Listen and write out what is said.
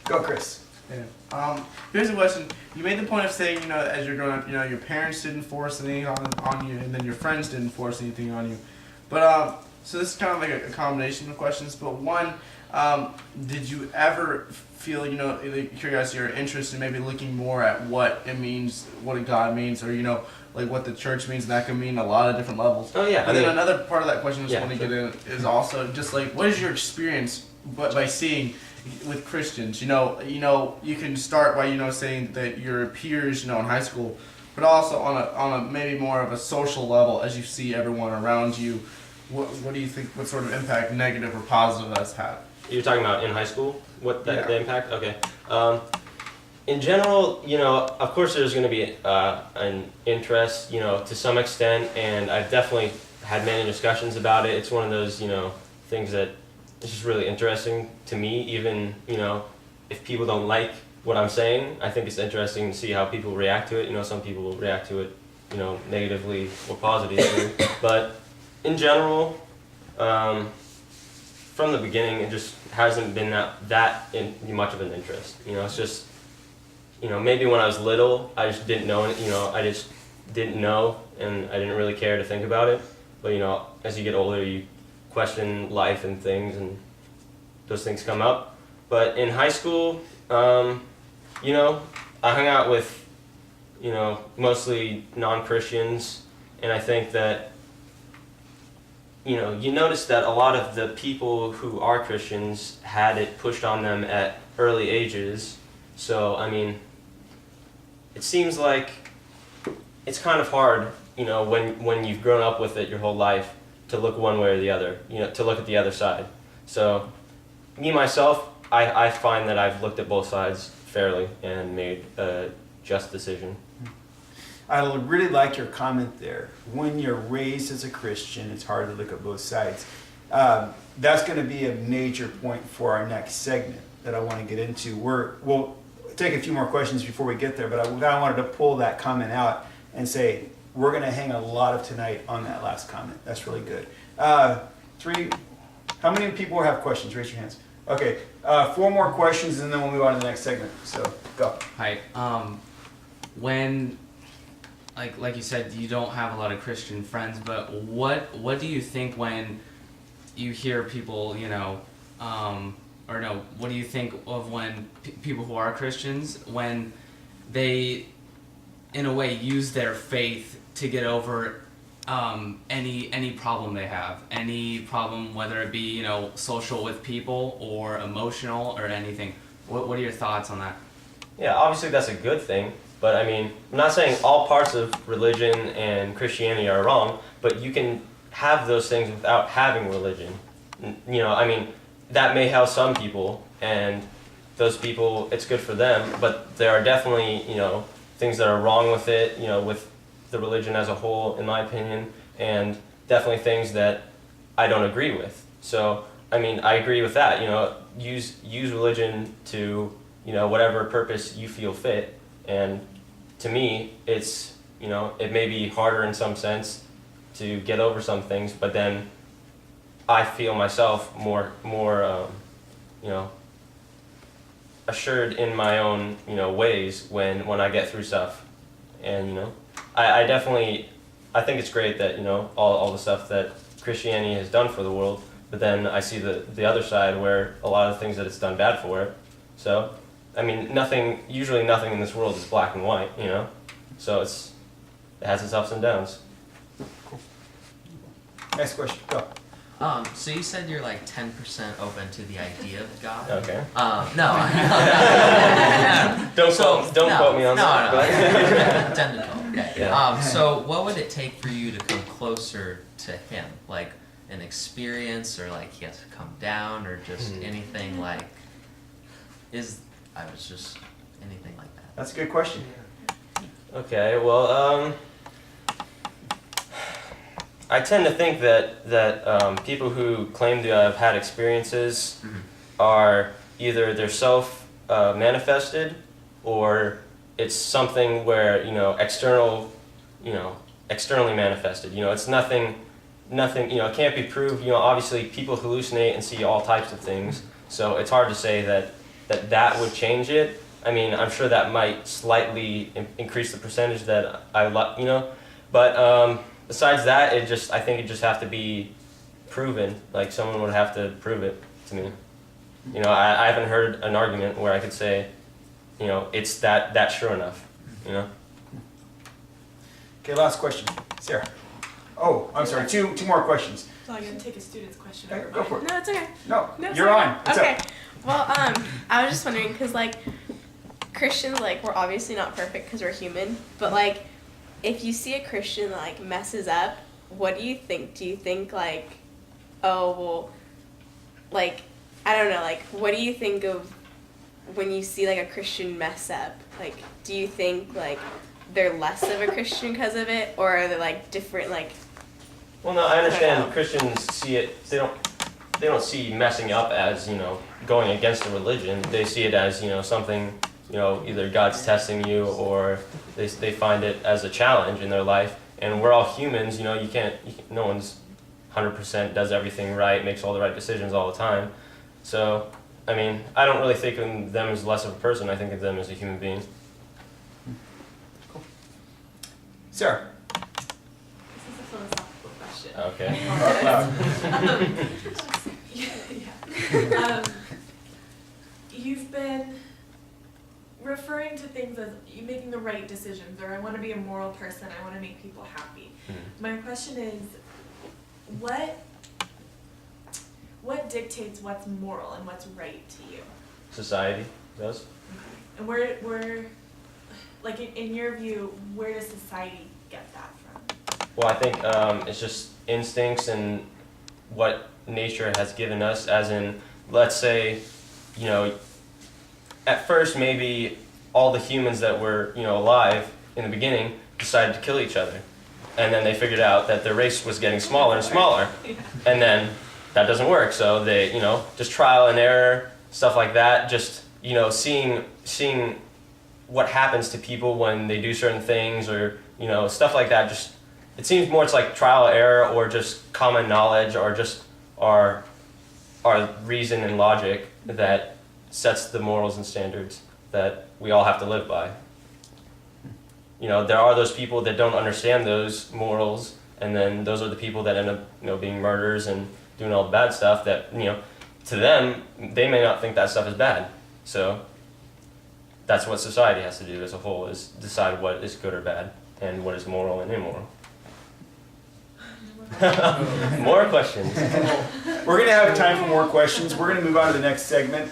Go, Chris. Yeah. Here's a question. You made the point of saying, as you're growing up, your parents didn't force anything on you, and then your friends didn't force anything on you. But so this is kind of like a combination of questions. But one, did you ever feel, the curiosity or interest in maybe looking more at what it means, what a God means, or like what the church means? And that can mean a lot of different levels. Oh yeah. And then another part of that question I just want to sure. get in is also just like, what is your experience by seeing with Christians? You can start by saying that your peers, in high school, but also on a maybe more of a social level as you see everyone around you. What do you think? What sort of impact, negative or positive, that's had? You're talking about in high school? The impact? Okay. In general, of course there's going to be an interest, to some extent, and I've definitely had many discussions about it. It's one of those, things that it's just really interesting to me, even, if people don't like what I'm saying. I think it's interesting to see how people react to it. Some people will react to it, negatively or positively. But in general, from the beginning, it just hasn't been that much of an interest. It's just, maybe when I was little, I just didn't know, I just didn't know, and I didn't really care to think about it. But, as you get older, you question life and things, and those things come up. But in high school, I hung out with, mostly non-Christians, and I think that, you notice that a lot of the people who are Christians had it pushed on them at early ages. So, it seems like it's kind of hard, when you've grown up with it your whole life, to look one way or the other, to look at the other side. So, me, myself, I find that I've looked at both sides fairly and made a just decision. I really like your comment there. When you're raised as a Christian, it's hard to look at both sides. That's going to be a major point for our next segment that I want to get into. We'll take a few more questions before we get there, but I kind of wanted to pull that comment out and say we're going to hang a lot of tonight on that last comment. That's really good. How many people have questions? Raise your hands. Okay, 4 more questions and then we'll move on to the next segment. So, go. Hi. When, like you said, you don't have a lot of Christian friends, but what do you think when you hear people, what do you think of when people who are Christians, when they, in a way, use their faith to get over any problem they have, any problem, whether it be, social with people or emotional or anything? What are your thoughts on that? Yeah, obviously that's a good thing, but I'm not saying all parts of religion and Christianity are wrong, but you can have those things without having religion. That may help some people, and those people, it's good for them, but there are definitely, things that are wrong with it, with the religion as a whole, in my opinion, and definitely things that I don't agree with. So, I agree with that, use religion to, whatever purpose you feel fit, and to me, it's, it may be harder in some sense to get over some things, but then I feel myself more assured in my own, ways when I get through stuff. And, I definitely, I think it's great that, all the stuff that Christianity has done for the world, but then I see the other side where a lot of things that it's done bad for it. So, usually nothing in this world is black and white, So it has its ups and downs. Cool. Next question, go. So you said you're like 10% open to the idea of God. Okay. No. Don't quote me on that. No. 10 to 12. Okay. Yeah. So what would it take for you to come closer to Him? Like an experience, or like He has to come down, or just anything like? Anything like that. That's a good question. Okay. Well, I tend to think that people who claim to have had experiences are either they're self-manifested, or it's something where externally manifested. It's nothing. It can't be proved. Obviously people hallucinate and see all types of things, so it's hard to say that that would change it. I mean, I'm sure that might slightly increase the percentage that but besides that, I think it just have to be proven. Like someone would have to prove it to me. I haven't heard an argument where I could say, it's that sure enough. Okay, last question, Sarah. Oh, I'm sorry. Two more questions. So I'm gonna take a student's question Okay, over go for it. No, it's okay. No, No, it's you're okay. on. What's okay. up? Well, I was just wondering because like Christians, like we're obviously not perfect because we're human, but like if you see a Christian that like messes up, what do you think? Do you think like, oh well, like I don't know, like what do you think of when you see like a Christian mess up? Like, do you think like they're less of a Christian because of it, or are they like different like? Well, no, I understand Christians see it. They don't see messing up as going against a religion. They see it as something either God's testing you or they find it as a challenge in their life. And we're all humans. No one's 100% does everything right, makes all the right decisions all the time. So, I mean, I don't really think of them as less of a person. I think of them as a human being. Cool. Sarah. This is a philosophical question. Okay. Out loud. Yeah. You've been referring to things as you making the right decisions, or I want to be a moral person, I want to make people happy. My question is, what dictates what's moral and what's right to you? Society does. And where like in your view, where does society get that from? Well, I think it's just instincts and what nature has given us, as in, let's say, at first maybe all the humans that were, alive in the beginning decided to kill each other. And then they figured out that their race was getting smaller and smaller. And then that doesn't work, so they, just trial and error, stuff like that, just, seeing what happens to people when they do certain things or, stuff like that. Just, it seems more it's like trial and error or just common knowledge or just our reason and logic that sets the morals and standards that we all have to live by. There are those people that don't understand those morals, and then those are the people that end up, being murderers and doing all the bad stuff that, to them, they may not think that stuff is bad. So that's what society has to do as a whole, is decide what is good or bad and what is moral and immoral. More questions. We're going to have time for more questions. We're going to move on to the next segment.